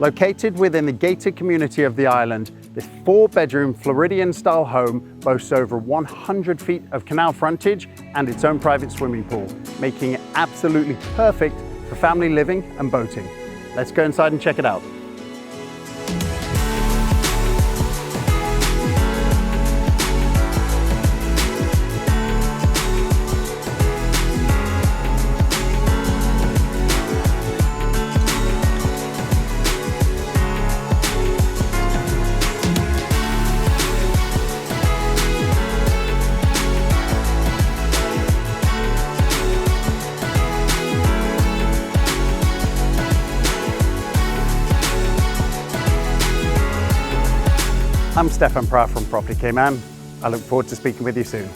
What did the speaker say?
Located within the gated community of the island, this 4-bedroom Floridian-style home boasts over 100 feet of canal frontage and its own private swimming pool, making it absolutely perfect for family living and boating. Let's go inside and check it out. I'm Stefan Pratt from Property Cayman. I look forward to speaking with you soon.